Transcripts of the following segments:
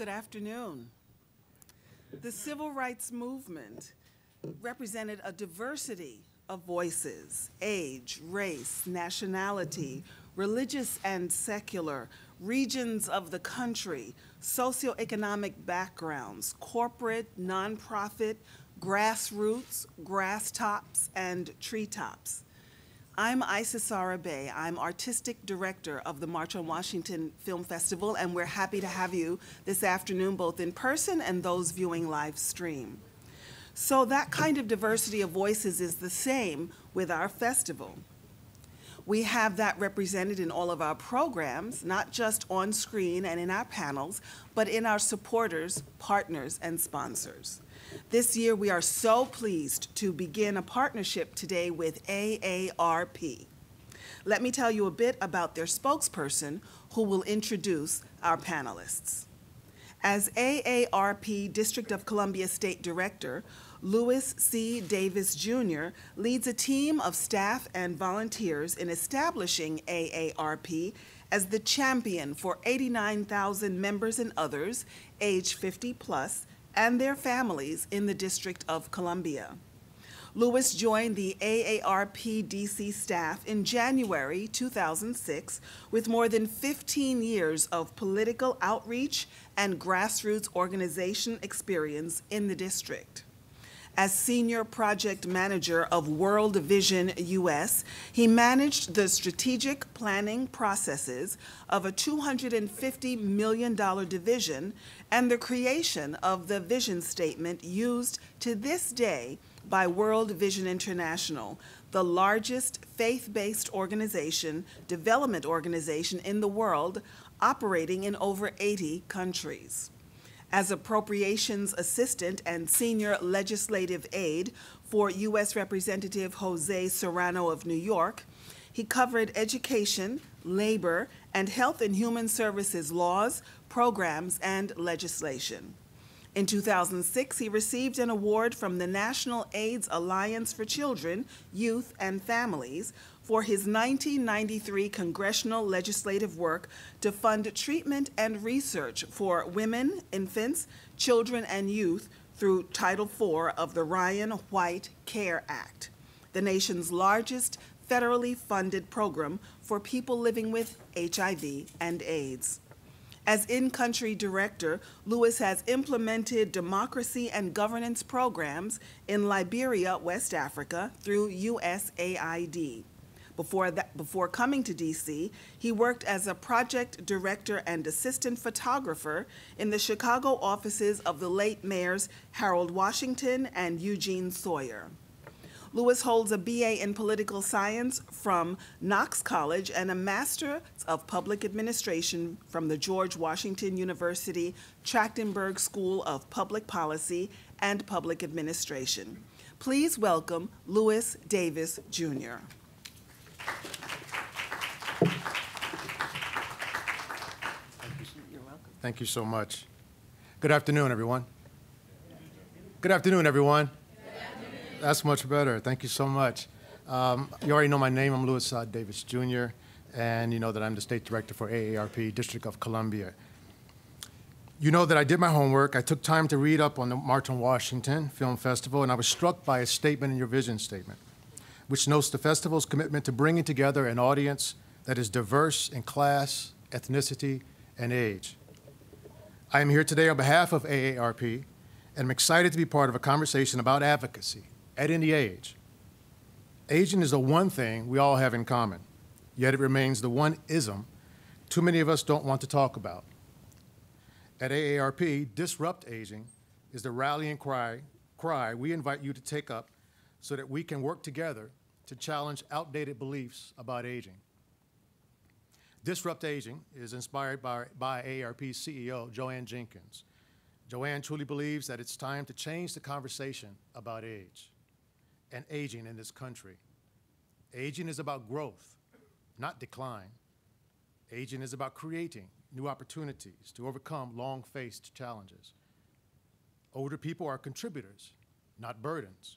Good afternoon. The civil rights movement represented a diversity of voices, age, race, nationality, religious and secular, regions of the country, socioeconomic backgrounds, corporate, nonprofit, grassroots, grass tops, and treetops. I'm Isis Arabe. I'm Artistic Director of the March on Washington Film Festival, and we're happy to have you this afternoon, both in person and those viewing live stream. So that kind of diversity of voices is the same with our festival. We have that represented in all of our programs, not just on screen and in our panels, but in our supporters, partners, and sponsors. This year, we are so pleased to begin a partnership today with AARP. Let me tell you a bit about their spokesperson, who will introduce our panelists. As AARP District of Columbia State Director, Louis C. Davis Jr. leads a team of staff and volunteers in establishing AARP as the champion for 89,000 members and others, age 50 plus, and their families in the District of Columbia. Louis joined the AARP DC staff in January 2006 with more than 15 years of political outreach and grassroots organization experience in the district. As Senior Project Manager of World Vision US, he managed the strategic planning processes of a $250 million division and the creation of the vision statement used to this day by World Vision International, the largest faith-based development organization in the world, operating in over 80 countries. As Appropriations Assistant and Senior Legislative Aide for U.S. Representative Jose Serrano of New York, he covered education, labor, and health and human services laws, programs, and legislation. In 2006, he received an award from the National AIDS Alliance for Children, Youth, and Families for his 1993 congressional legislative work to fund treatment and research for women, infants, children, and youth through Title IV of the Ryan White Care Act, the nation's largest federally funded program for people living with HIV and AIDS. As in-country director, Louis has implemented democracy and governance programs in Liberia, West Africa, through USAID. Before coming to DC, he worked as a project director and assistant photographer in the Chicago offices of the late mayors Harold Washington and Eugene Sawyer. Louis holds a BA in political science from Knox College and a Master of Public Administration from the George Washington University Trachtenberg School of Public Policy and Public Administration. Please welcome Louis Davis, Jr. You're welcome. Thank you so much. Good afternoon, everyone. Good afternoon, everyone. That's much better. Thank you so much. You already know my name. I'm Louis Davis, Jr., and you know that I'm the State Director for AARP, District of Columbia. You know that I did my homework. I took time to read up on the March on Washington Film Festival, and I was struck by a statement in your vision statement, which notes the festival's commitment to bringing together an audience that is diverse in class, ethnicity, and age. I am here today on behalf of AARP, and I'm excited to be part of a conversation about advocacy at any age. Aging is the one thing we all have in common, yet it remains the one ism too many of us don't want to talk about. At AARP, Disrupt Aging is the rallying cry we invite you to take up so that we can work together to challenge outdated beliefs about aging. Disrupt Aging is inspired by AARP's CEO, Joanne Jenkins. Joanne truly believes that it's time to change the conversation about age and aging in this country. Aging is about growth, not decline. Aging is about creating new opportunities to overcome long-faced challenges. Older people are contributors, not burdens.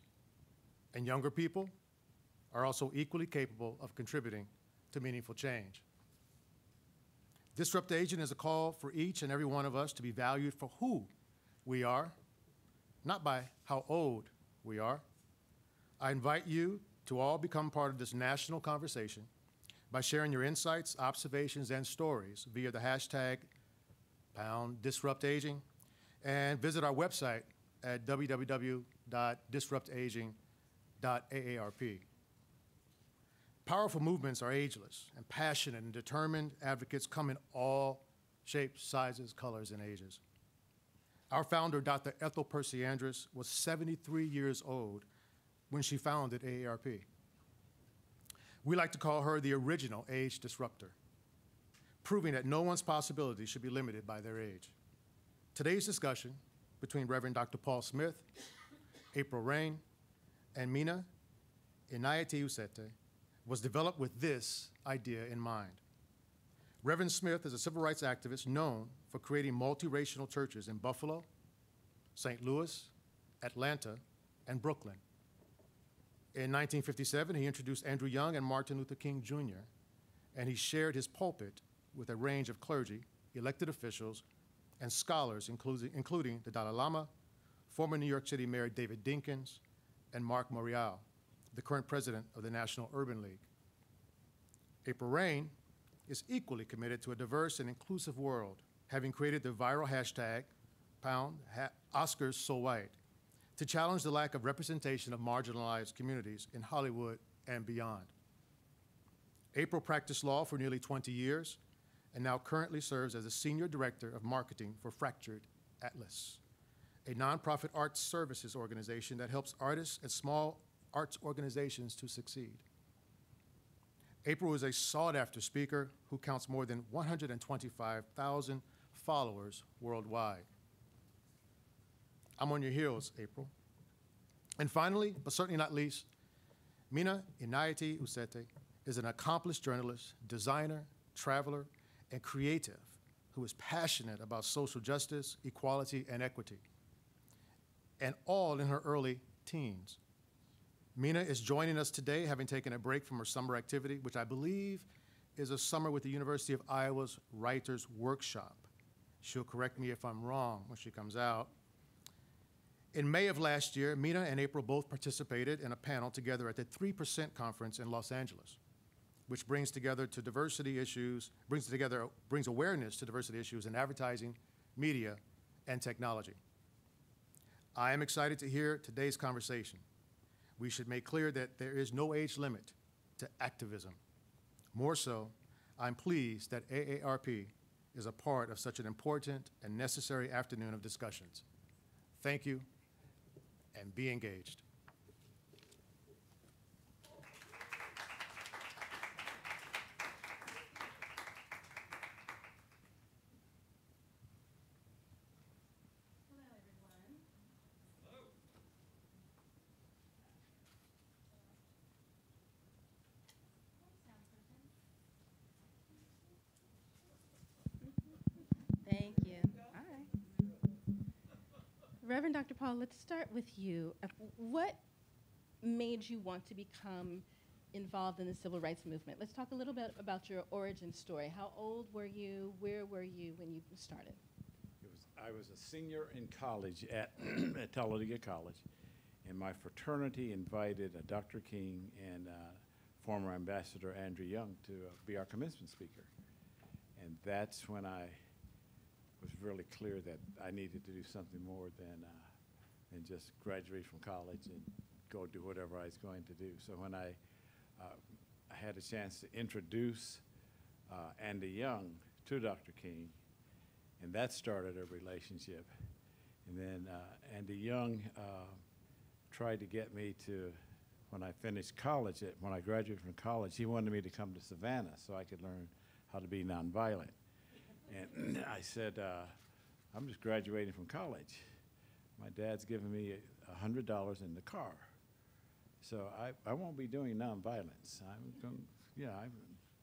And younger people are also equally capable of contributing to meaningful change. Disrupt Aging is a call for each and every one of us to be valued for who we are, not by how old we are. I invite you to all become part of this national conversation by sharing your insights, observations, and stories via the hashtag #DisruptAging, and visit our website at www.disruptaging.aarp. Powerful movements are ageless, and passionate and determined advocates come in all shapes, sizes, colors, and ages. Our founder, Dr. Ethel Percy-Andrus, was 73 years old when she founded AARP. We like to call her the original age disruptor, proving that no one's possibilities should be limited by their age. Today's discussion between Reverend Dr. Paul Smith, April Rain, and Mina, Enayati-Uzeta, was developed with this idea in mind. Reverend Smith is a civil rights activist known for creating multiracial churches in Buffalo, St. Louis, Atlanta, and Brooklyn. In 1957, he introduced Andrew Young and Martin Luther King Jr., and he shared his pulpit with a range of clergy, elected officials, and scholars, including the Dalai Lama, former New York City Mayor David Dinkins, and Mark Morial, the current president of the National Urban League. April Rain is equally committed to a diverse and inclusive world, having created the viral hashtag #OscarsSoWhite to challenge the lack of representation of marginalized communities in Hollywood and beyond. April practiced law for nearly 20 years and now currently serves as a senior director of marketing for Fractured Atlas, a nonprofit arts services organization that helps artists and small arts organizations to succeed. April is a sought-after speaker who counts more than 125,000 followers worldwide. I'm on your heels, April. And finally, but certainly not least, Mina Enayati-Uzeta is an accomplished journalist, designer, traveler, and creative who is passionate about social justice, equality, and equity, and all in her early teens. Mina is joining us today, having taken a break from her summer activity, which I believe is a summer with the University of Iowa's Writers' Workshop. She'll correct me if I'm wrong when she comes out. In May of last year, Mina and April both participated in a panel together at the 3% Conference in Los Angeles, which brings awareness to diversity issues in advertising, media, and technology. I am excited to hear today's conversation. We should make clear that there is no age limit to activism. More so, I'm pleased that AARP is a part of such an important and necessary afternoon of discussions. Thank you, and be engaged. Thank you. All right. Reverend Dr. Paul, let's start with you. What made you want to become involved in the civil rights movement? Let's talk a little bit about your origin story. How old were you? Where were you when you started? I was a senior in college at Talladega College, and my fraternity invited Dr. King and former Ambassador Andrew Young to be our commencement speaker. And that's when I was really clear that I needed to do something more than just graduate from college and go do whatever I was going to do. So when I had a chance to introduce Andy Young to Dr. King, and that started a relationship. And then Andy Young tried to get me to, when I finished college, when I graduated from college, he wanted me to come to Savannah so I could learn how to be nonviolent. And I said, I'm just graduating from college. My dad's giving me $100 in the car. So I won't be doing nonviolence. I've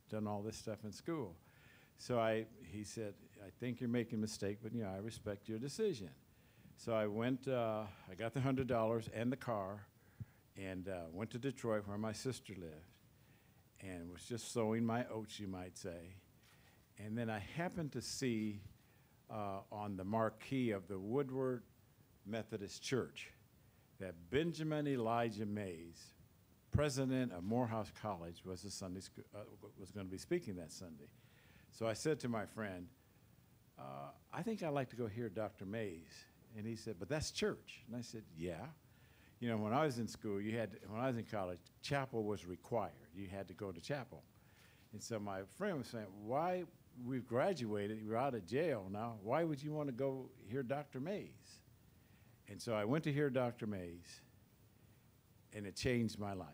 done all this stuff in school. So he said, I think you're making a mistake, but I respect your decision. So I went, I got the $100 and the car, and went to Detroit where my sister lived, and was just sowing my oats, you might say. And then I happened to see on the marquee of the Woodward Methodist Church that Benjamin Elijah Mays, president of Morehouse College, was was going to be speaking that Sunday. So I said to my friend, I think I'd like to go hear Dr. Mays. And he said, but that's church. And I said, yeah. You know, when I was in school, when I was in college, chapel was required. You had to go to chapel. And so my friend was saying, why, we've graduated, you're out of jail now, why would you want to go hear Dr. Mays? And so I went to hear Dr. Mays, and it changed my life,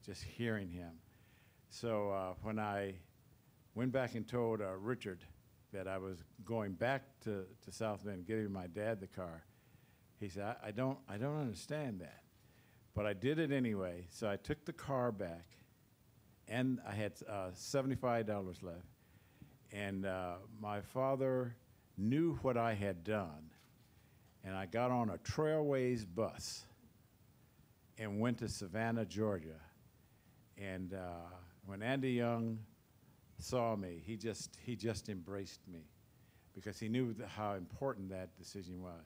just hearing him. So when I went back and told Richard that I was going back to South Bend, giving my dad the car, he said, I don't understand that. But I did it anyway, so I took the car back, and I had $75 left. And my father knew what I had done, and I got on a Trailways bus and went to Savannah, Georgia. And when Andy Young saw me, he just embraced me because he knew how important that decision was.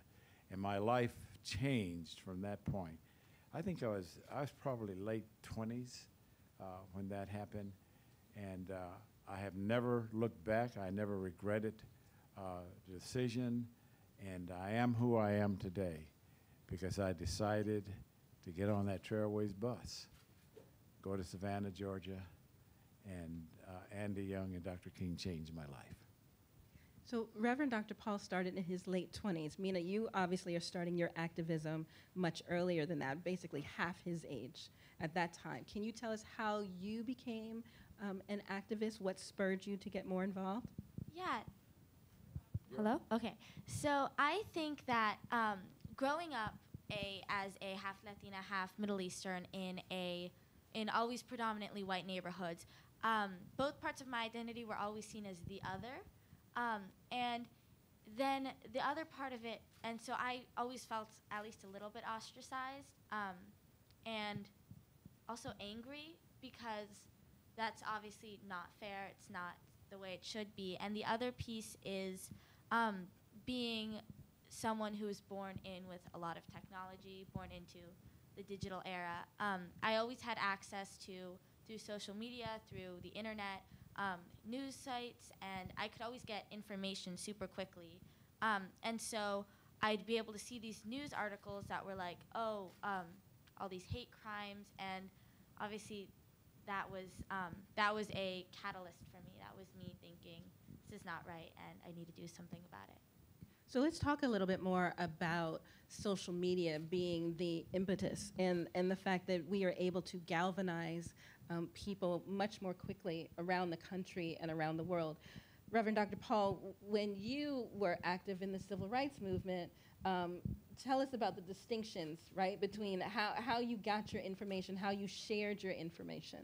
And my life changed from that point. I think I was probably late 20s when that happened, and I have never looked back. I never regretted the decision, and I am who I am today because I decided to get on that Trailways bus, go to Savannah, Georgia, and Andy Young and Dr. King changed my life. So Reverend Dr. Paul started in his late 20s. Mina, you obviously are starting your activism much earlier than that, basically half his age at that time. Can you tell us how you became an activist? What spurred you to get more involved? Yeah. Hello? Okay. So I think that growing up as a half Latina, half Middle Eastern in always predominantly white neighborhoods, both parts of my identity were always seen as the other. And then the other part of it, and so I always felt at least a little bit ostracized and also angry because that's obviously not fair. It's not the way it should be. And the other piece is being someone who was born in with a lot of technology, born into the digital era. I always had access to, through social media, through the internet, news sites, and I could always get information super quickly. And so I'd be able to see these news articles that were like, oh, all these hate crimes, and obviously that was a catalyst for me. That was me thinking, this is not right, and I need to do something about it. So let's talk a little bit more about social media being the impetus and the fact that we are able to galvanize people much more quickly around the country and around the world. Reverend Dr. Paul, when you were active in the civil rights movement, tell us about the distinctions, right, between how you got your information, how you shared your information.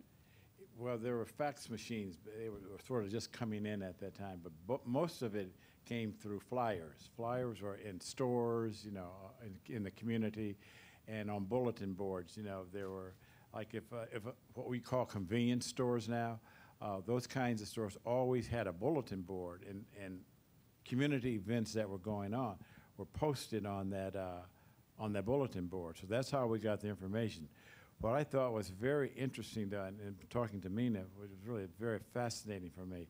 Well, there were fax machines. They were sort of just coming in at that time, but most of it came through flyers. Flyers were in stores, you know, in the community, and on bulletin boards. You know, there were, like if what we call convenience stores now, those kinds of stores always had a bulletin board, and community events that were going on were posted on that bulletin board. So that's how we got the information. What I thought was very interesting, though, and talking to Mina, which was really very fascinating for me,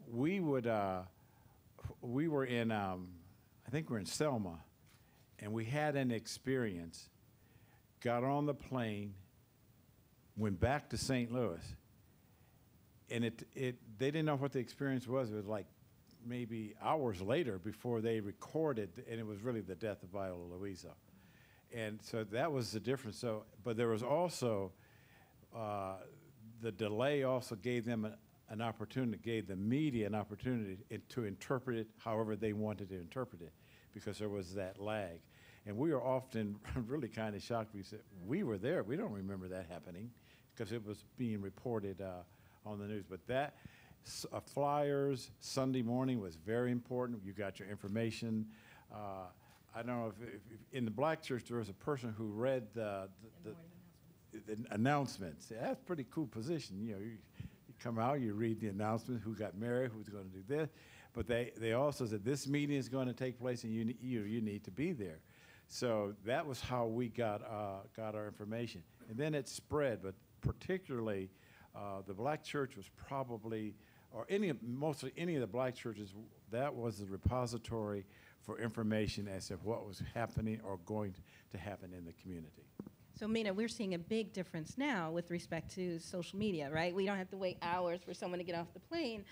we were in, I think we're in Selma, and we had an experience, got on the plane, went back to St. Louis, and they didn't know what the experience was. It was like maybe hours later before they recorded, and it was really the death of Viola Luisa. And so that was the difference. So, but there was also, the delay also gave them an opportunity, gave the media an opportunity to interpret it however they wanted to interpret it, because there was that lag. And we were often really kind of shocked. We said, we were there. We don't remember that happening, because it was being reported on the news. But that, flyers, Sunday morning was very important. You got your information. I don't know if in the black church there was a person who read the announcements. That's a pretty cool position. You know, you come out, you read the announcement, who got married, who's going to do this. But they also said, this meeting is going to take place and you need to be there. So that was how we got our information. And then it spread, but particularly the black church was probably, or mostly any of the black churches, that was the repository for information as to what was happening or going to happen in the community. So, Mina, we're seeing a big difference now with respect to social media, right? We don't have to wait hours for someone to get off the plane.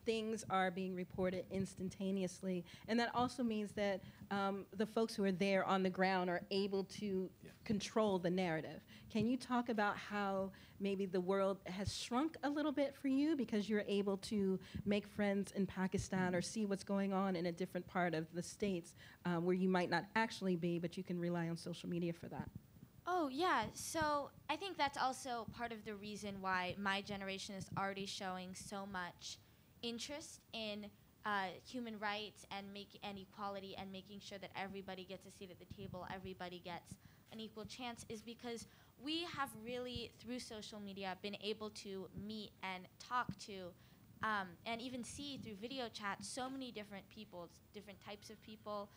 Things are being reported instantaneously. And that also means that the folks who are there on the ground are able to control the narrative. Can you talk about how maybe the world has shrunk a little bit for you because you're able to make friends in Pakistan or see what's going on in a different part of the States where you might not actually be, but you can rely on social media for that? Oh, yeah. So I think that's also part of the reason why my generation is already showing so much interest in human rights and equality and making sure that everybody gets a seat at the table, everybody gets an equal chance, is because we have really, through social media, been able to meet and talk to and even see through video chat so many different people, different types of people.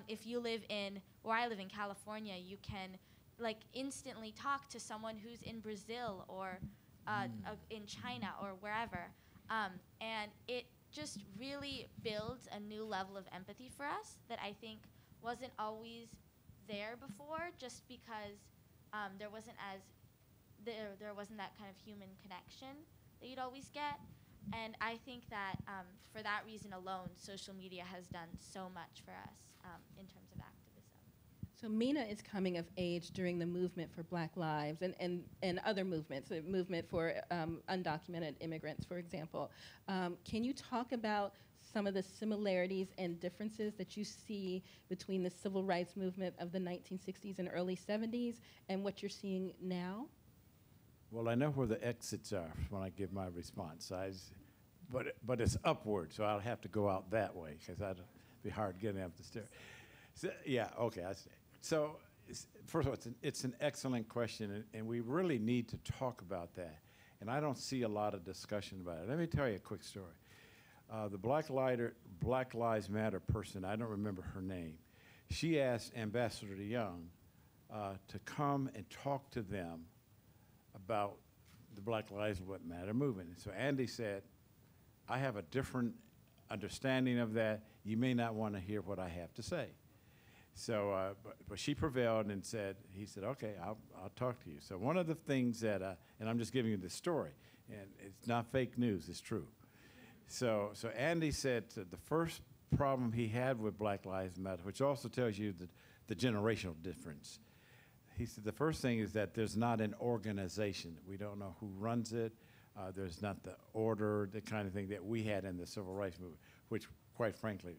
If you live where I live in California, you can instantly talk to someone who's in Brazil or in China or wherever. And it just really builds a new level of empathy for us that I think wasn't always there before, just because there wasn't that kind of human connection that you'd always get. And I think that for that reason alone, social media has done so much for us in terms of activism. So Mina is coming of age during the movement for Black Lives and other movements, the movement for undocumented immigrants, for example. Can you talk about some of the similarities and differences that you see between the civil rights movement of the 1960s and early 70s and what you're seeing now? Well, I know where the exits are when I give my response. But it's upward, so I'll have to go out that way because that'd be hard getting up the stairs. So, yeah, okay, I see. So, first of all, it's an excellent question, and we really need to talk about that. And I don't see a lot of discussion about it. Let me tell you a quick story. The Black Lives Matter person, I don't remember her name, she asked Ambassador Young to come and talk to them about the Black Lives Matter movement. And so Andy said, I have a different understanding of that. You may not want to hear what I have to say. So, but she prevailed and he said, okay, I'll talk to you. So one of the things that, and I'm just giving you the story, and it's not fake news, it's true. So Andy said the first problem he had with Black Lives Matter, which also tells you the generational difference. He said the first thing is that there's not an organization. We don't know who runs it. There's not the order, the kind of thing that we had in the civil rights movement, which, quite frankly,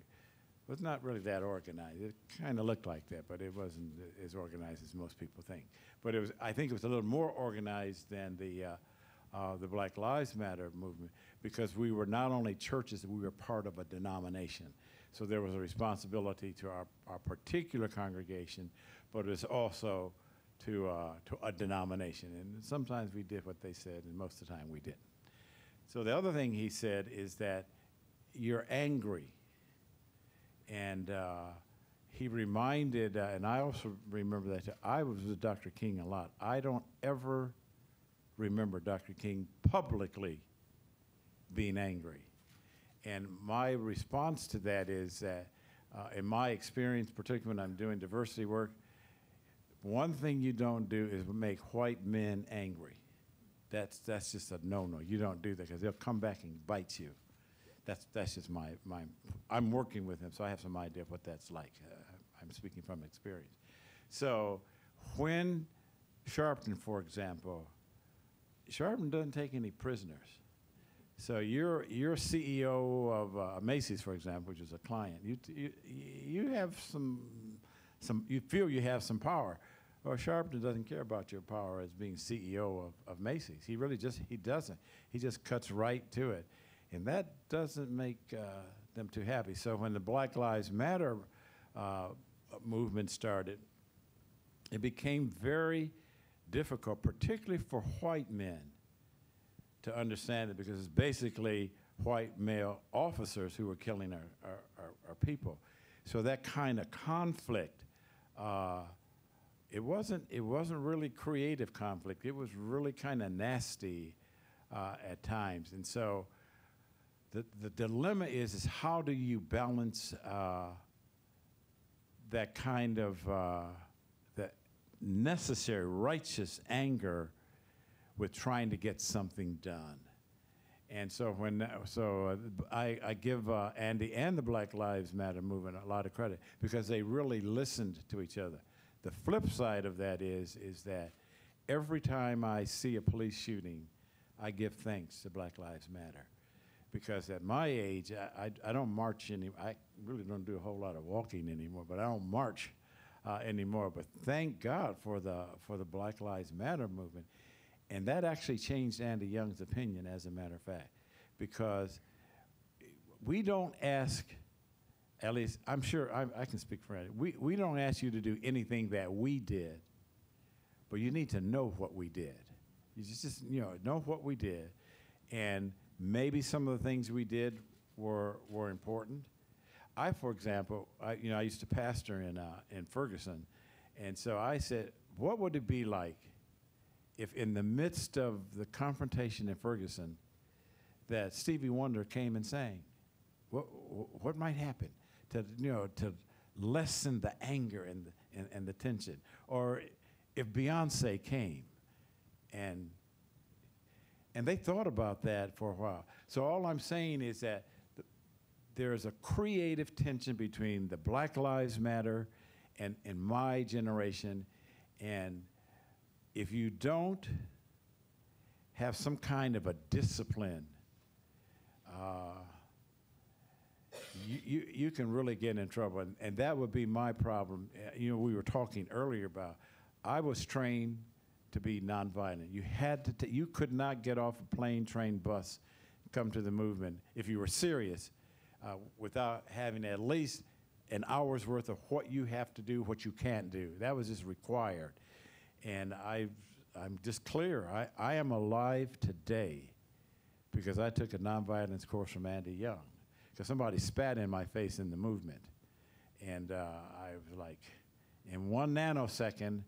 was not really that organized. It kind of looked like that, but it wasn't as organized as most people think. But I think it was a little more organized than the Black Lives Matter movement, because we were not only churches, we were part of a denomination. So there was a responsibility to our particular congregation, but it was also to a denomination. And sometimes we did what they said, and most of the time we didn't. So the other thing he said is that you're angry. And he reminded, and I also remember that, I was with Dr. King a lot. I don't ever remember Dr. King publicly being angry. And my response to that is that in my experience, particularly when I'm doing diversity work, one thing you don't do is make white men angry. That's just a no-no. You don't do that because they'll come back and bite you. That's just my I'm working with him, so I have some idea of what that's like. I'm speaking from experience. So when Sharpton, for example, Sharpton doesn't take any prisoners. So you're CEO of Macy's, for example, which is a client. You have you feel you have some power. Well, Sharpton doesn't care about your power as being CEO of Macy's. He really he doesn't. He just cuts right to it. And that doesn't make them too happy. So when the Black Lives Matter movement started, it became very difficult, particularly for white men, to understand it, because it's basically white male officers who were killing our people. So that kind of conflict, it wasn't really creative conflict. It was really kind of nasty at times. And so the dilemma is how do you balance that kind of that necessary righteous anger with trying to get something done. And so I give Andy and the Black Lives Matter movement a lot of credit, because they really listened to each other. The flip side of that is that every time I see a police shooting, I give thanks to Black Lives Matter. Because at my age, I don't march anymore. I really don't do a whole lot of walking anymore, but I don't march anymore. But thank God for the Black Lives Matter movement. And that actually changed Andy Young's opinion, as a matter of fact, because we don't ask, at least I'm sure I can speak for Andy, we don't ask you to do anything that we did, but you need to know what we did. You just know what we did, and maybe some of the things we did were important. For example, I used to pastor in Ferguson, and so I said, what would it be like if in the midst of the confrontation in Ferguson that Stevie Wonder came and sang? What might happen to lessen the anger and the tension? Or if Beyonce came and they thought about that for a while. So all I'm saying is that there is a creative tension between the Black Lives Matter and my generation, and if you don't have some kind of a discipline, you can really get in trouble, and that would be my problem. We were talking earlier about, I was trained to be nonviolent. You could not get off a plane, train, bus, come to the movement if you were serious without having at least an hour's worth of what you have to do, what you can't do. That was just required. And I'm just clear, I am alive today because I took a nonviolence course from Andy Young, because somebody spat in my face in the movement. And I was like, in 1 nanosecond,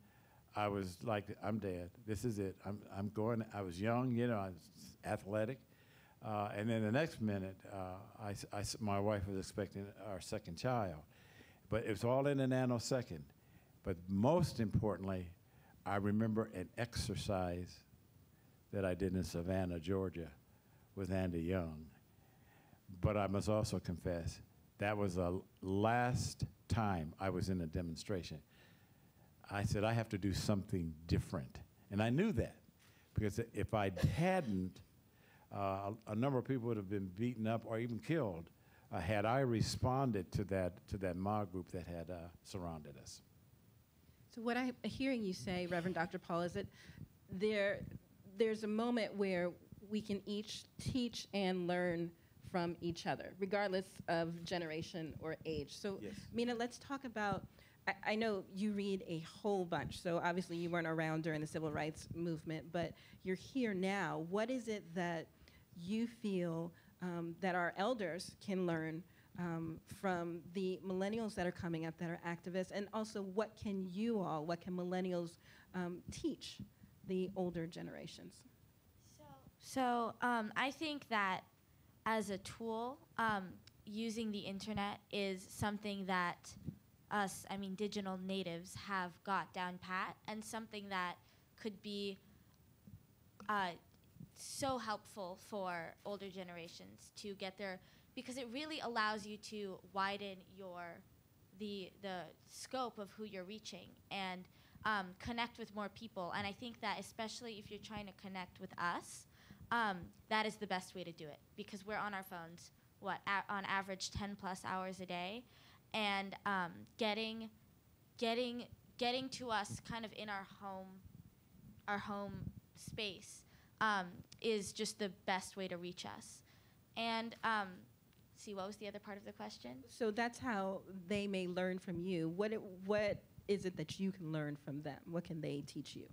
I was like, I'm dead. This is it. I'm going. I was young, I was athletic. And then the next minute, my wife was expecting our second child. But it was all in a nanosecond. But most importantly, I remember an exercise that I did in Savannah, Georgia, with Andy Young. But I must also confess, that was the last time I was in a demonstration. I said, I have to do something different. And I knew that, because if I hadn't, a number of people would have been beaten up or even killed had I responded to that mob group that had surrounded us. So what I'm hearing you say, Reverend Dr. Paul, is that there's a moment where we can each teach and learn from each other, regardless of generation or age. So, yes. Mina, let's talk about, I know you read a whole bunch, so obviously you weren't around during the civil rights movement, but you're here now. What is it that you feel that our elders can learn from the millennials that are coming up that are activists, and also what can millennials teach the older generations? So I think that as a tool, using the internet is something that us, digital natives, have got down pat, and something that could be so helpful for older generations to get there, because it really allows you to widen the scope of who you're reaching and connect with more people. And I think that especially if you're trying to connect with us, that is the best way to do it, because we're on our phones, on average 10+ hours a day, and getting to us kind of in our home space is just the best way to reach us. And what was the other part of the question? So that's how they may learn from you. What is it that you can learn from them? What can they teach you?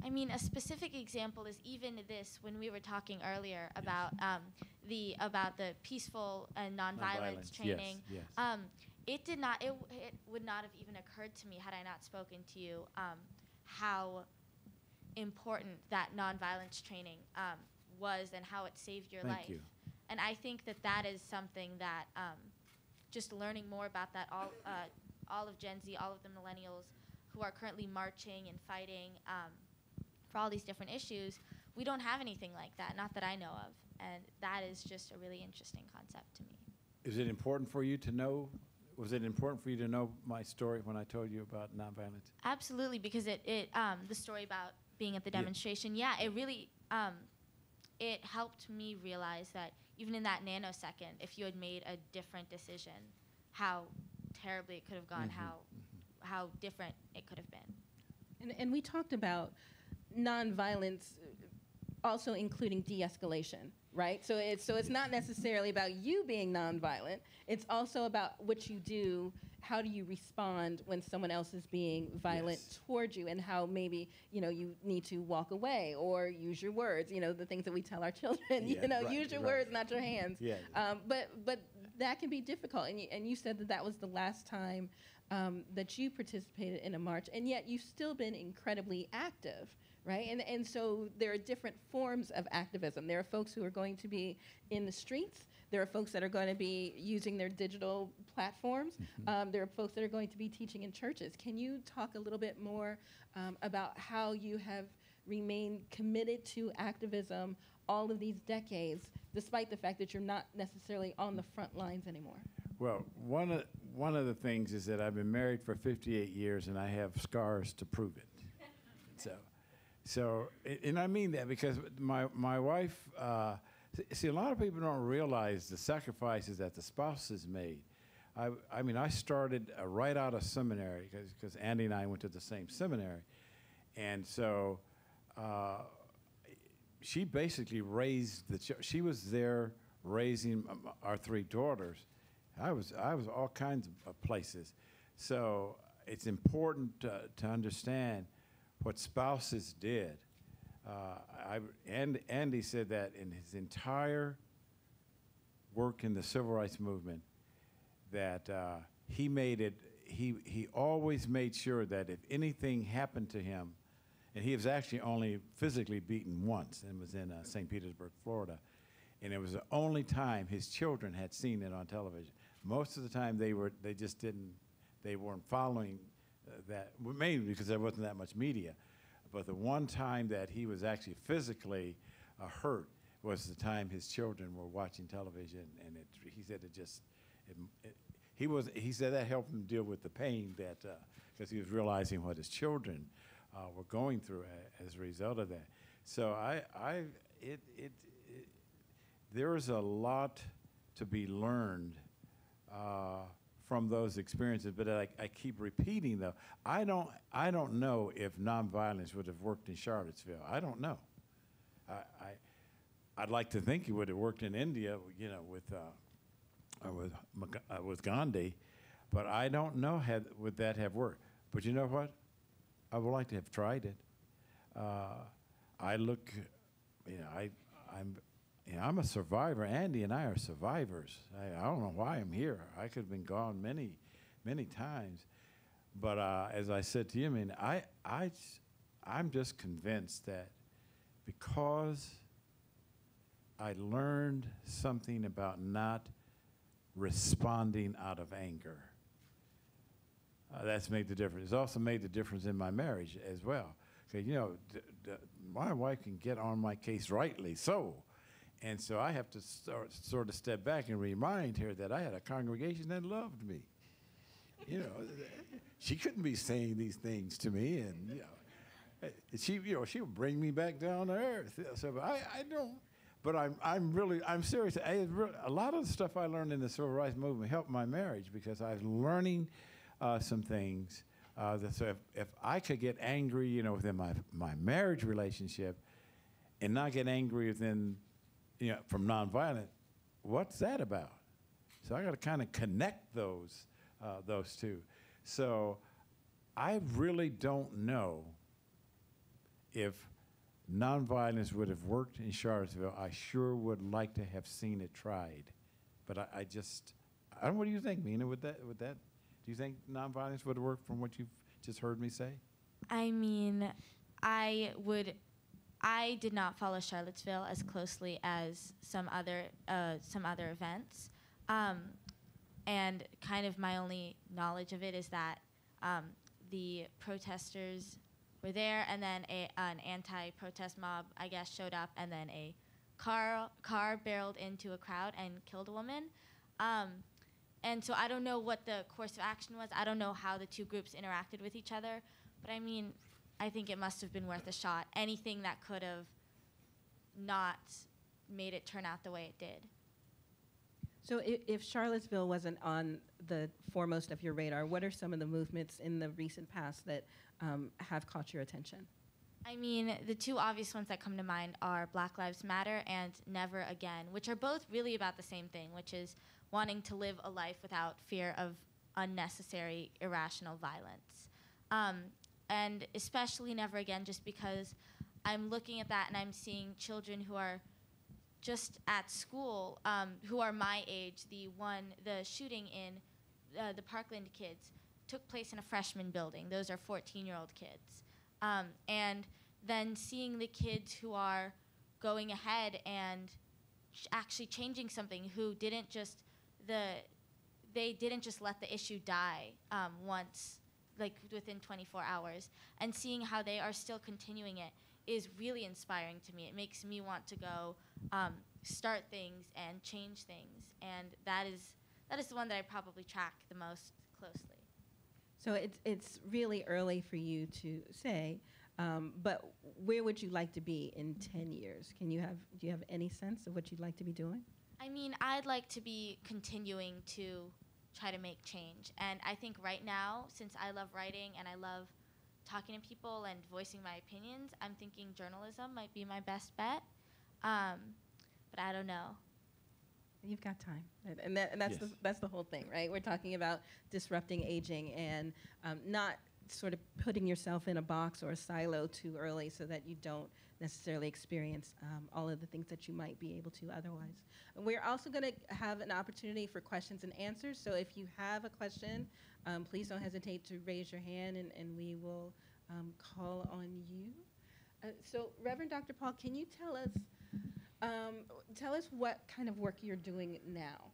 I mean, a specific example is even this when we were talking earlier about the peaceful and nonviolence training. Yes, yes. It did not. It would not have even occurred to me had I not spoken to you how important that nonviolence training was and how it saved your life. Thank you. And I think that is something that just learning more about that, all of Gen Z, all of the millennials who are currently marching and fighting for all these different issues, we don't have anything like that, not that I know of. And that is just a really interesting concept to me. Is it important for you to know? Was it important for you to know my story when I told you about nonviolence? Absolutely, because the story about being at the demonstration, it really, it helped me realize that even in that nanosecond, if you had made a different decision, how terribly it could have gone, how different it could have been. And we talked about nonviolence also including de-escalation, right? So it's not necessarily about you being nonviolent. It's also about what you do. How do you respond when someone else is being violent towards you, and how maybe you need to walk away or use your words. The things that we tell our children. Use your words, not your hands. Yeah. But that can be difficult. And you said that was the last time that you participated in a march, and yet you've still been incredibly active. Right, and so there are different forms of activism. There are folks who are going to be in the streets. There are folks that are going to be using their digital platforms. There are folks that are going to be teaching in churches. Can you talk a little bit more about how you have remained committed to activism all of these decades, despite the fact that you're not necessarily on the front lines anymore? Well, one of the things is that I've been married for 58 years, and I have scars to prove it. So, and I mean that because my wife, see, a lot of people don't realize the sacrifices that the spouses made. I mean, I started right out of seminary because Andy and I went to the same seminary. And so she basically raised she was there raising our three daughters. I was all kinds of places. So it's important to understand what spouses did. Andy said that in his entire work in the civil rights movement, that he always made sure that if anything happened to him, and he was actually only physically beaten once, and was in St. Petersburg, Florida, and it was the only time his children had seen it on television. Most of the time they weren't following that, mainly because there wasn't that much media. But the one time that he was actually physically hurt was the time his children were watching television, and he said he said that helped him deal with the pain that because he was realizing what his children were going through as a result of that. So there is a lot to be learned from those experiences, but I keep repeating though, I don't know if nonviolence would have worked in Charlottesville. I don't know. I'd like to think it would have worked in India, with Gandhi, but I don't know would that have worked. But you know what? I would like to have tried it. I'm a survivor. Andy and I are survivors. I don't know why I'm here. I could have been gone many, many times. But as I said to you, I mean, I'm just convinced that because I learned something about not responding out of anger, that's made the difference. It's also made the difference in my marriage as well. Because, my wife can get on my case rightly so. And so I have to sort of step back and remind her that I had a congregation that loved me. She couldn't be saying these things to me, and she would bring me back down to earth. So I don't. But I'm serious. A lot of the stuff I learned in the civil rights movement helped my marriage because I was learning some things. So if I could get angry, within my marriage relationship, and not get angry within, from nonviolent, what's that about? So I got to kind of connect those two. So I really don't know if nonviolence would have worked in Charlottesville, I sure would like to have seen it tried. But I don't, what do you think, Mina, with that? Do you think nonviolence would have worked from what you've just heard me say? I mean, I did not follow Charlottesville as closely as some other events, and kind of my only knowledge of it is that the protesters were there, and then an anti-protest mob, I guess, showed up, and then a car barreled into a crowd and killed a woman. And so I don't know what the course of action was. I don't know how the two groups interacted with each other. But I mean, I think it must have been worth a shot. Anything that could have not made it turn out the way it did. So if Charlottesville wasn't on the foremost of your radar, what are some of the movements in the recent past that have caught your attention? I mean, the two obvious ones that come to mind are Black Lives Matter and Never Again, which are both really about the same thing, which is wanting to live a life without fear of unnecessary, irrational violence. And especially Never Again, just because I'm looking at that and I'm seeing children who are just at school, who are my age. The shooting in the Parkland kids took place in a freshman building. Those are 14-year-old kids. And then seeing the kids who are going ahead and actually changing something, who didn't just let the issue die once, like within 24 hours, and seeing how they are still continuing it is really inspiring to me. It makes me want to go start things and change things, and that is the one that I probably track the most closely. So it's really early for you to say, but where would you like to be in 10 years? Do you have any sense of what you'd like to be doing? I mean, I'd like to be continuing to try to make change. And I think right now, since I love writing and I love talking to people and voicing my opinions, I'm thinking journalism might be my best bet. But I don't know. You've got time, and that's Yes. that's the whole thing, right? We're talking about disrupting aging and not sort of putting yourself in a box or a silo too early, so that you don't necessarily experience all of the things that you might be able to otherwise. And we're also going to have an opportunity for questions and answers. So if you have a question, please don't hesitate to raise your hand, and we will call on you. So, Reverend Dr. Paul, can you tell us what kind of work you're doing now?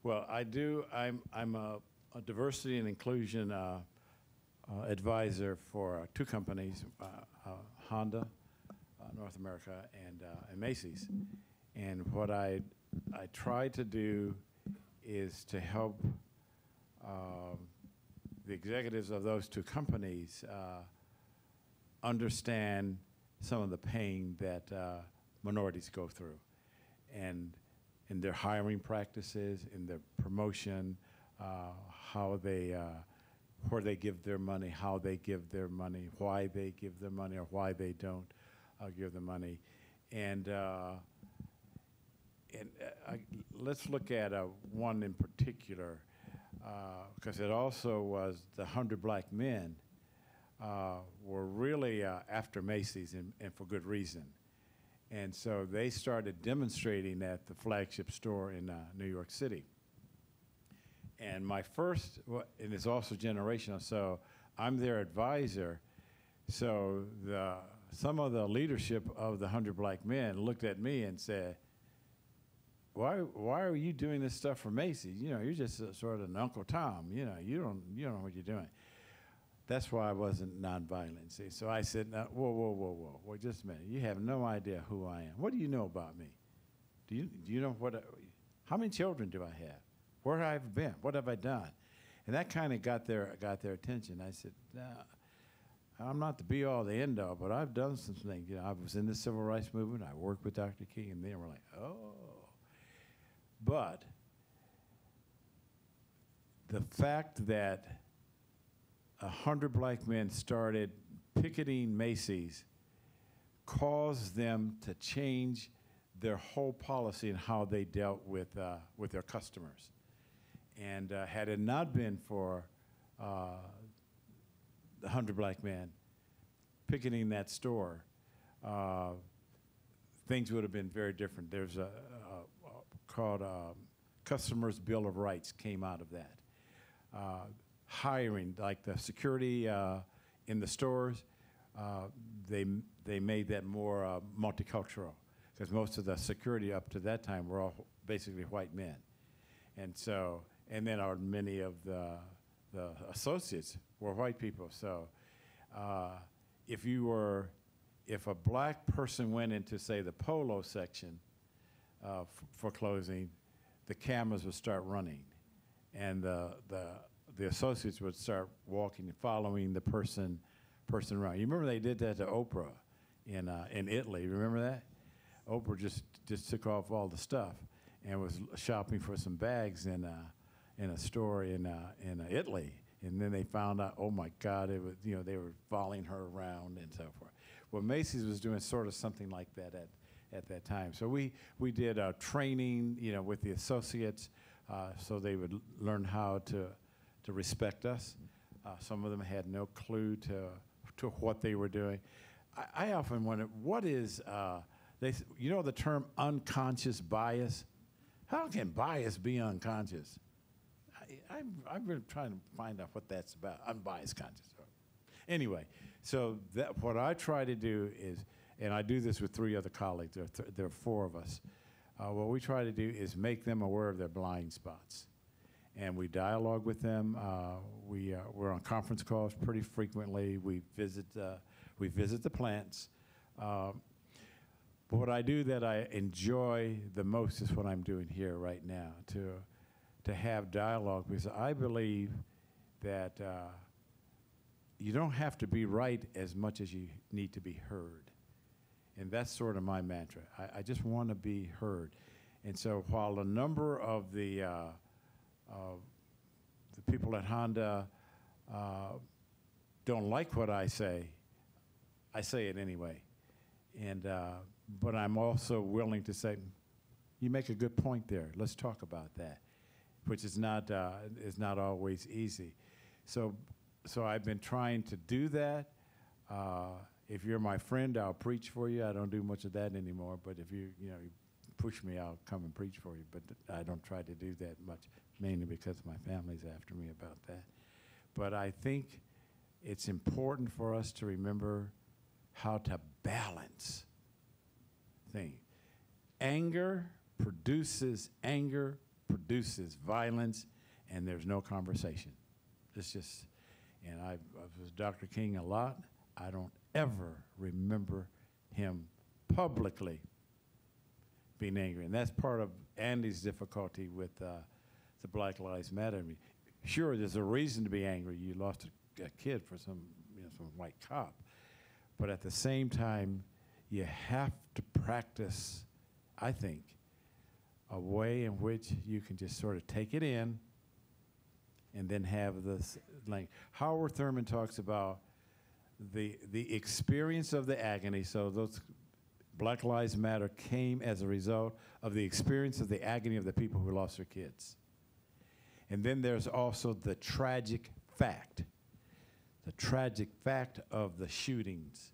Well, I do. I'm a diversity and inclusion advisor for two companies, Honda, North America, and Macy's. And what I try to do is to help the executives of those two companies understand some of the pain that minorities go through, and in their hiring practices, in their promotion, how they, where they give their money, how they give their money, why they give their money, or why they don't give the money. And let's look at one in particular, because it also was the 100 black men were really after Macy's, and for good reason. And so they started demonstrating at the flagship store in New York City. And my first, and it's also generational, so I'm their advisor. So some of the leadership of the 100 black men looked at me and said, why are you doing this stuff for Macy's? You know, you're just sort of an Uncle Tom. You know, you don't know what you're doing. That's why I wasn't nonviolent. See, so I said, whoa, just a minute. You have no idea who I am. What do you know about me? Do you know how many children do I have? Where have I been? What have I done? And that kind of got their attention. I said, I'm not the be-all, the end-all, but I've done some things. You know, I was in the civil rights movement. I worked with Dr. King, and they were like, oh. But the fact that 100 black men started picketing Macy's caused them to change their whole policy and how they dealt with their customers. And had it not been for 100 black men picketing that store, things would have been very different. There's a called Customers' Bill of Rights came out of that. Hiring, like the security in the stores, they made that more multicultural, because most of the security up to that time were all basically white men. And so, and then many of the associates were white people. So if a black person went into, say, the polo section for clothing, the cameras would start running, and the associates would start walking and following the person around. You remember they did that to Oprah in Italy? Remember that? Oprah just took off all the stuff and was shopping for some bags in a store in Italy, and then they found out, oh my God, it was, they were following her around and so forth. Well, Macy's was doing sort of something like that at that time. So we did training, with the associates, so they would learn how to respect us. Some of them had no clue to what they were doing. I often wonder, what is, the term unconscious bias? How can bias be unconscious? I've been trying to find out what that's about, unbiased conscious. Anyway, so what I try to do is, and I do this with 3 other colleagues, there are 4 of us, what we try to do is make them aware of their blind spots. And we dialogue with them. We're on conference calls pretty frequently. We visit the plants. But what I do that I enjoy the most is what I'm doing here right now, to have dialogue, because I believe that you don't have to be right as much as you need to be heard. And that's sort of my mantra. I just want to be heard. And so while a number of the people at Honda don't like what I say it anyway. And but I'm also willing to say, you make a good point there. Let's talk about that, which is not always easy. So I've been trying to do that. If you're my friend, I'll preach for you. I don't do much of that anymore. But if you push me, I'll come and preach for you. But I don't try to do that much, mainly because my family's after me about that. But I think it's important for us to remember how to balance things. Anger produces violence, and there's no conversation. It's just, and I was Dr. King a lot. I don't ever remember him publicly being angry. And that's part of Andy's difficulty with the Black Lives Matter. I mean, sure, there's a reason to be angry. You lost a kid for some white cop. But at the same time, you have to practice, I think, a way in which you can just sort of take it in and then have this, like, Howard Thurman talks about the experience of the agony. So those Black Lives Matter came as a result of the experience of the agony of the people who lost their kids. And then there's also the tragic fact of the shootings.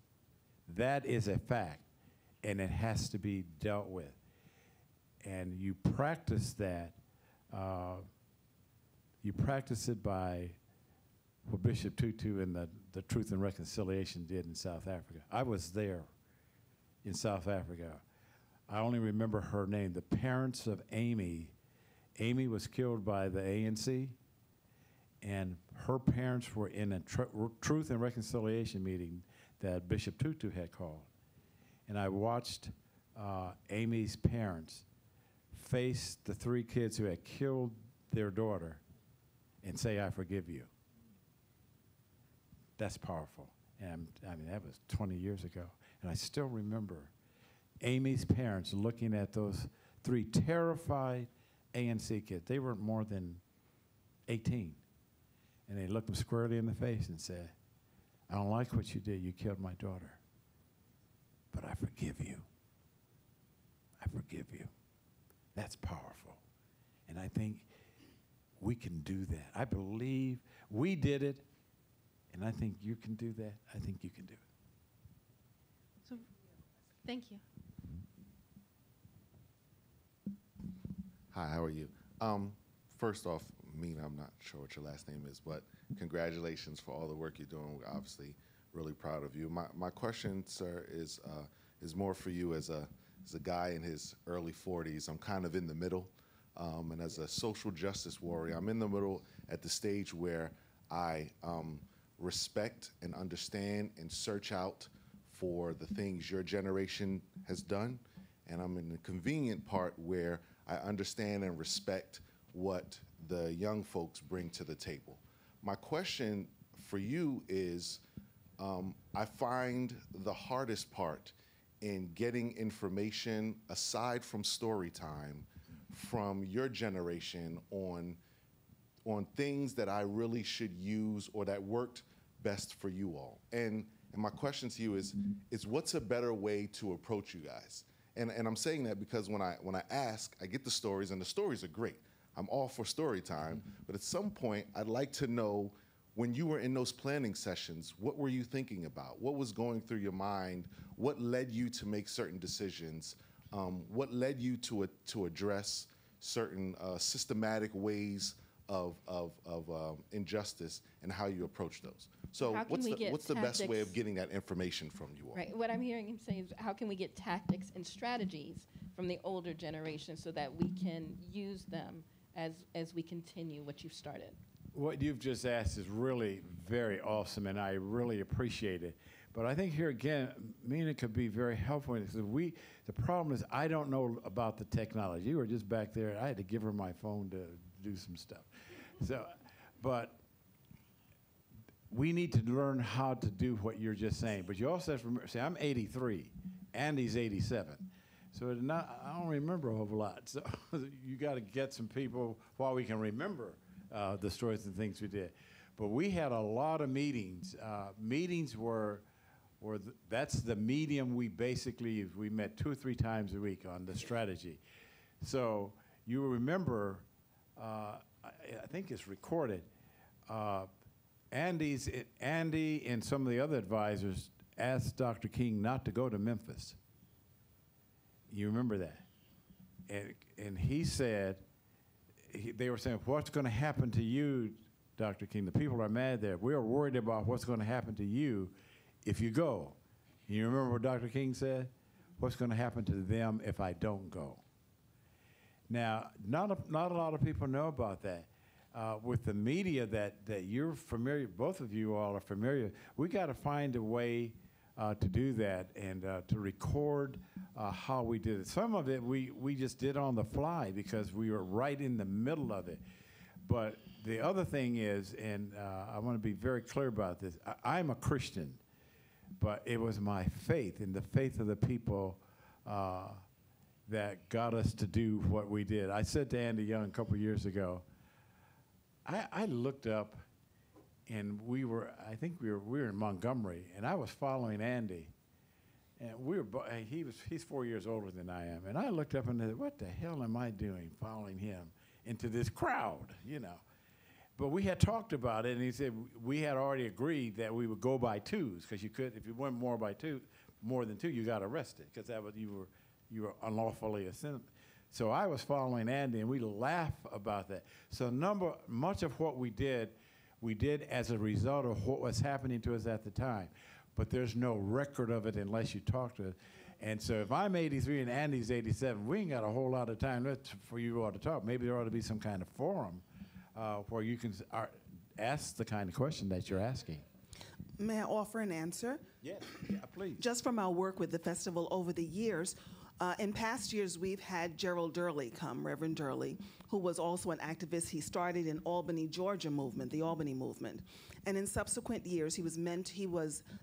That is a fact, and it has to be dealt with. And you practice that. You practice it by what Bishop Tutu and the Truth and Reconciliation did in South Africa. I was there in South Africa. I only remember her name. The parents of Amy was killed by the ANC, and her parents were in a Truth and Reconciliation meeting that Bishop Tutu had called. And I watched Amy's parents face the 3 kids who had killed their daughter and say, I forgive you. That's powerful. And I mean, that was 20 years ago. And I still remember Amy's parents looking at those 3 terrified ANC kids. They weren't more than 18. And they looked them squarely in the face and said, I don't like what you did. You killed my daughter. But I forgive you. I forgive you. That's powerful. And I think we can do that. I believe we did it, And I think you can do that. I think you can do it. So, thank you. Hi, how are you? First off, Mina, I'm not sure what your last name is, but congratulations for all the work you're doing. We're obviously really proud of you. My question, sir, is more for you as a guy in his early 40s. I'm kind of in the middle, and as a social justice warrior, I'm in the middle at the stage where I respect and understand and search out for the things your generation has done, and I'm in the convenient part where I understand and respect what the young folks bring to the table. My question for you is, I find the hardest part in getting information, aside from story time, from your generation on things that I really should use or that worked best for you all. And my question to you is what's a better way to approach you guys? And I'm saying that because when I ask, I get the stories, and the stories are great. I'm all for story time, but at some point, I'd like to know, when you were in those planning sessions, what were you thinking about? What was going through your mind? What led you to make certain decisions? What led you to address certain systematic ways of injustice, and how you approach those? So what's the best way of getting that information from you all? Right. What I'm hearing him say is, how can we get tactics and strategies from the older generation so that we can use them as we continue what you've started? What you've just asked is really very awesome, and I really appreciate it. But I think here again, Mina could be very helpful. Because the problem is, I don't know about the technology. You were just back there. I had to give her my phone to do some stuff. So, but we need to learn how to do what you're just saying. But you also have to remember, see, I'm 83, Andy's 87. So I don't remember a whole lot. So you got to get some people while we can remember the stories and things we did. But we had a lot of meetings. Meetings that's the medium we basically use. We met 2 or 3 times a week on the strategy. So you remember, I think it's recorded, Andy and some of the other advisors asked Dr. King not to go to Memphis. You remember that? And he said, they were saying, what's going to happen to you, Dr. King? The people are mad there. We're worried about what's going to happen to you if you go. And you remember what Dr. King said? What's going to happen to them if I don't go? Now, not a lot of people know about that. With the media that you're familiar, both of you all are familiar, we got to find a way to do that and to record how we did it. Some of it we just did on the fly because we were right in the middle of it. But the other thing is, and I want to be very clear about this, I'm a Christian, but it was my faith and the faith of the people that got us to do what we did. I said to Andy Young a couple years ago, I looked up, and I think we were in Montgomery, and I was following Andy, and he's 4 years older than I am, and I looked up and said, what the hell am I doing following him into this crowd, you know? But we had talked about it, and he said we had already agreed that we would go by twos, because you could, if you went more than two, you got arrested, because you were unlawfully assembled. So I was following Andy, and we laugh about that. So much of what we did as a result of what was happening to us at the time. But there's no record of it unless you talk to us. And so if I'm 83 and Andy's 87, we ain't got a whole lot of time left for you all to talk. Maybe there ought to be some kind of forum where you can ask the kind of question that you're asking. May I offer an answer? Yes, please. Just from our work with the festival over the years, in past years, we've had Gerald Durley come, Reverend Durley, who was also an activist. He started in Albany, Georgia movement, the Albany movement. And in subsequent years,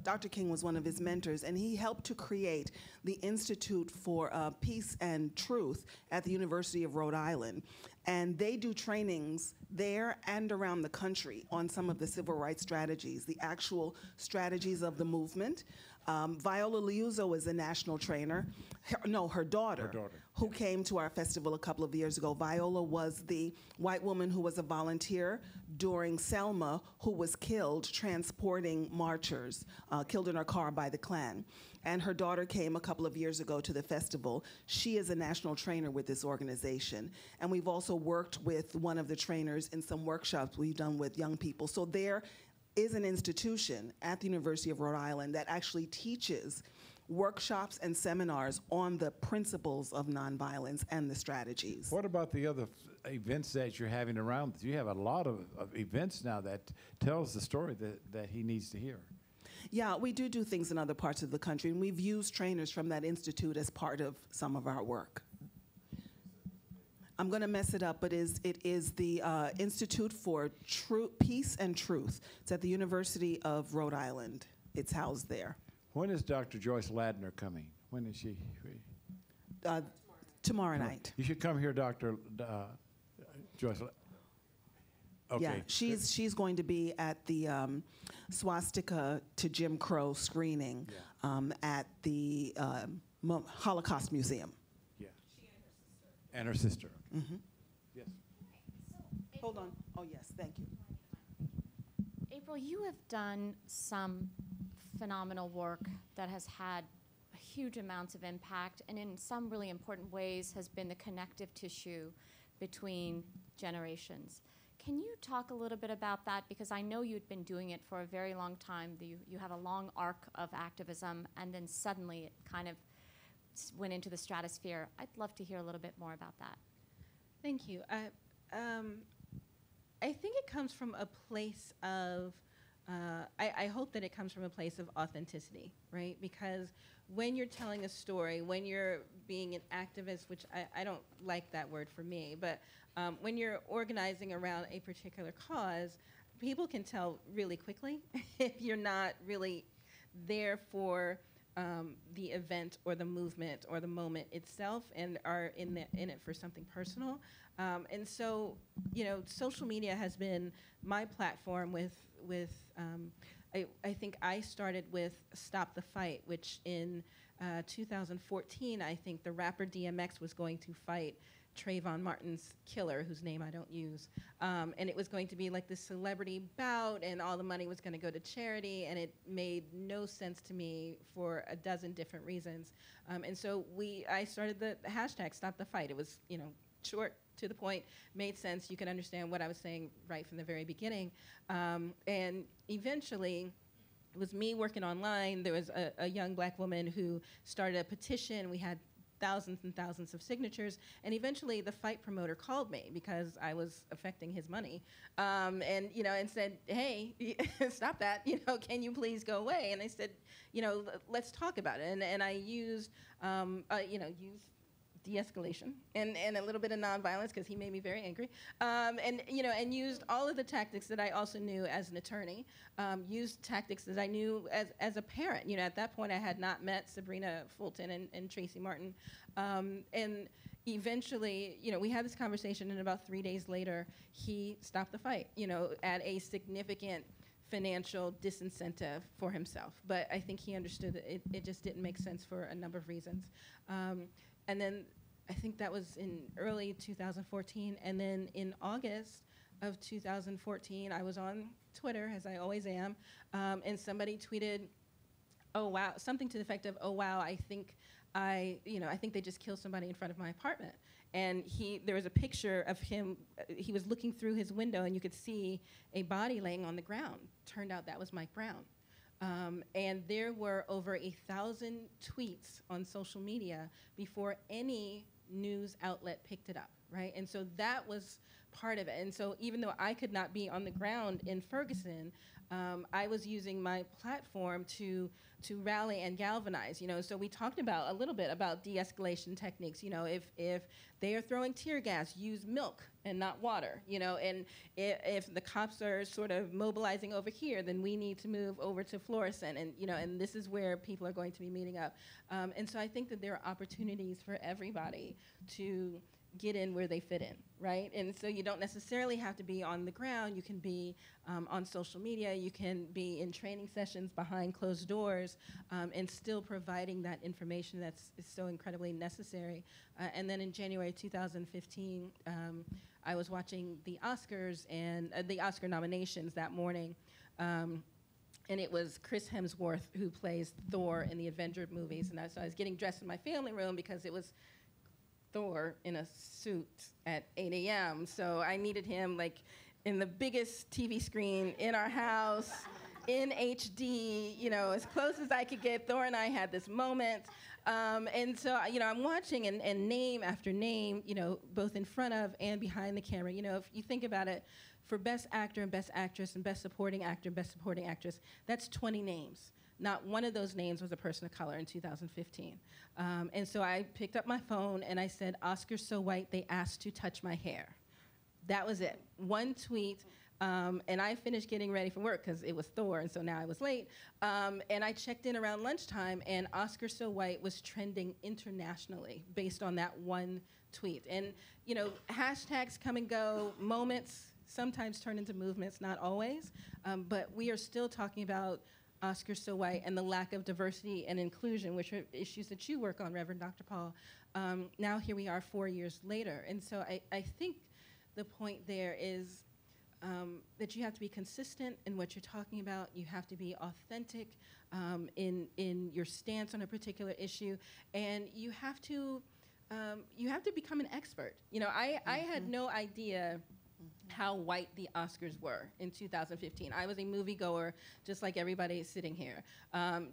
Dr. King was one of his mentors, and he helped to create the Institute for Peace and Truth at the University of Rhode Island. And they do trainings there and around the country on some of the civil rights strategies, the actual strategies of the movement. Viola Liuzzo is a national trainer. Her daughter, who came to our festival a couple of years ago. Viola was the white woman who was a volunteer during Selma, who was killed transporting marchers, killed in her car by the Klan. And her daughter came a couple of years ago to the festival. She is a national trainer with this organization. And we've also worked with one of the trainers in some workshops we've done with young people. So there is an institution at the University of Rhode Island that actually teaches workshops and seminars on the principles of nonviolence and the strategies. What about the other events that you're having around? You have a lot of events now that tells the story that he needs to hear. Yeah, we do things in other parts of the country, and we've used trainers from that institute as part of some of our work. I'm going to mess it up, but it is the Institute for Peace and Truth. It's at the University of Rhode Island. It's housed there. When is Dr. Joyce Ladner coming? When is she? Tomorrow night. You should come here, Dr. Joyce. Okay. Yeah, she's going to be at the Swastika to Jim Crow screening at the Holocaust Museum. Yeah. And her sister. Mm-hmm. Yes. Hold on. Oh, yes, thank you. April, you have done some phenomenal work that has had huge amounts of impact, and in some really important ways has been the connective tissue between generations. Can you talk a little bit about that? Because I know you'd been doing it for a very long time. You have a long arc of activism, and then suddenly it kind of went into the stratosphere. I'd love to hear a little bit more about that. Thank you. I think it comes from a place of, I hope that it comes from a place of authenticity, right? Because when you're telling a story, when you're being an activist, which I don't like that word for me, but when you're organizing around a particular cause, people can tell really quickly if you're not really there for the event or the movement or the moment itself and are in it for something personal. And so, social media has been my platform with I think I started with Stop the Fight, which in 2014, I think the rapper DMX was going to fight Trayvon Martin's killer, whose name I don't use. And it was going to be like this celebrity bout, and all the money was going to go to charity, and it made no sense to me for a dozen different reasons. And so I started the hashtag Stop the Fight. It was, short, to the point, made sense. You can understand what I was saying right from the very beginning. And eventually, it was me working online. There was a young black woman who started a petition. We had thousands and thousands of signatures, and eventually the fight promoter called me because I was affecting his money, and said, "Hey, stop that! Can you please go away?" And I said, "Let's talk about it." And I used, used de-escalation and a little bit of nonviolence because he made me very angry, and used all of the tactics that I also knew as an attorney, used tactics that I knew as a parent. At that point I had not met Sabrina Fulton and Tracy Martin, and eventually, we had this conversation, and about 3 days later, he stopped the fight, at a significant financial disincentive for himself. But I think he understood that it just didn't make sense for a number of reasons. And then I think that was in early 2014. And then in August of 2014, I was on Twitter, as I always am, and somebody tweeted, "Oh, wow," something to the effect of, "Oh, wow, I think they just killed somebody in front of my apartment." And there was a picture of him. He was looking through his window, and you could see a body laying on the ground. Turned out that was Mike Brown. And there were over 1,000 tweets on social media before any news outlet picked it up, right? And so that was part of it. And so even though I could not be on the ground in Ferguson, I was using my platform to rally and galvanize. So we talked a little bit about de-escalation techniques. If they are throwing tear gas, use milk and not water. And if the cops are sort of mobilizing over here, then we need to move over to Florissant. And and this is where people are going to be meeting up. And so I think that there are opportunities for everybody to get in where they fit in, right? And so you don't necessarily have to be on the ground. You can be on social media. You can be in training sessions behind closed doors, and still providing that information that's is so incredibly necessary. And then in January 2015, I was watching the Oscars and the Oscar nominations that morning. And it was Chris Hemsworth who plays Thor in the Avenger movies. And so I was getting dressed in my family room because it was Thor in a suit at 8 a.m. So I needed him like in the biggest TV screen in our house, in HD, you know, as close as I could get. Thor and I had this moment. And so, you know, I'm watching and name after name, you know, both in front of and behind the camera. You know, if you think about it, for Best Actor and Best Actress and Best Supporting Actor and Best Supporting Actress, that's 20 names. Not one of those names was a person of color in 2015. And so I picked up my phone and I said, "Oscars so white, they asked to touch my hair." That was it. One tweet. And I finished getting ready for work because it was Thor, and so now I was late. And I checked in around lunchtime, and Oscar So White was trending internationally based on that one tweet. And, you know, hashtags come and go, moments sometimes turn into movements, not always. But we are still talking about Oscar So White and the lack of diversity and inclusion, which are issues that you work on, Reverend Dr. Paul. Now here we are 4 years later. And so I think the point there is that you have to be consistent in what you're talking about. You have to be authentic in your stance on a particular issue, and you have to become an expert. You know, I had no idea how white the Oscars were in 2015. I was a moviegoer, just like everybody sitting here.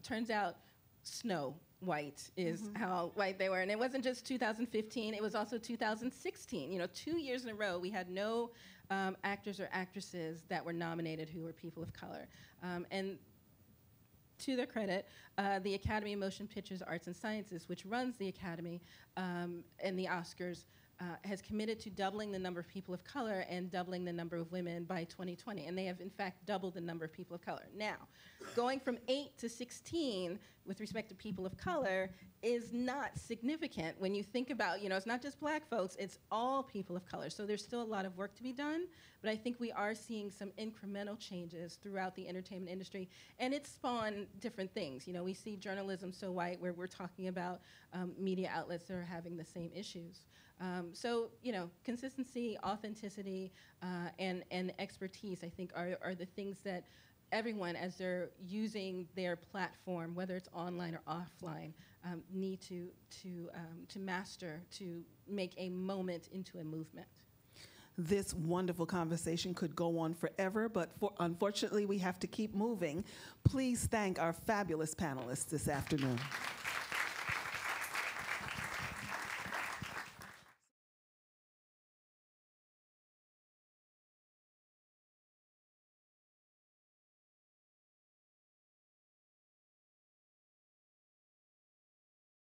Turns out, snow white is how white they were, and it wasn't just 2015. It was also 2016. You know, 2 years in a row, we had no actors or actresses that were nominated who were people of color. And to their credit, the Academy of Motion Pictures, Arts and Sciences, which runs the Academy and the Oscars, has committed to doubling the number of people of color and doubling the number of women by 2020. And they have, in fact, doubled the number of people of color. Now, going from 8 to 16 with respect to people of color is not significant when you think about, you know, it's not just black folks, it's all people of color. So there's still a lot of work to be done, but I think we are seeing some incremental changes throughout the entertainment industry, and it's spawned different things. You know, we see Journalism So White, where we're talking about media outlets that are having the same issues. So, you know, consistency, authenticity, and expertise, I think, are the things that everyone, as they're using their platform, whether it's online or offline, need to master to make a moment into a movement. This wonderful conversation could go on forever, but unfortunately we have to keep moving. Please thank our fabulous panelists this afternoon.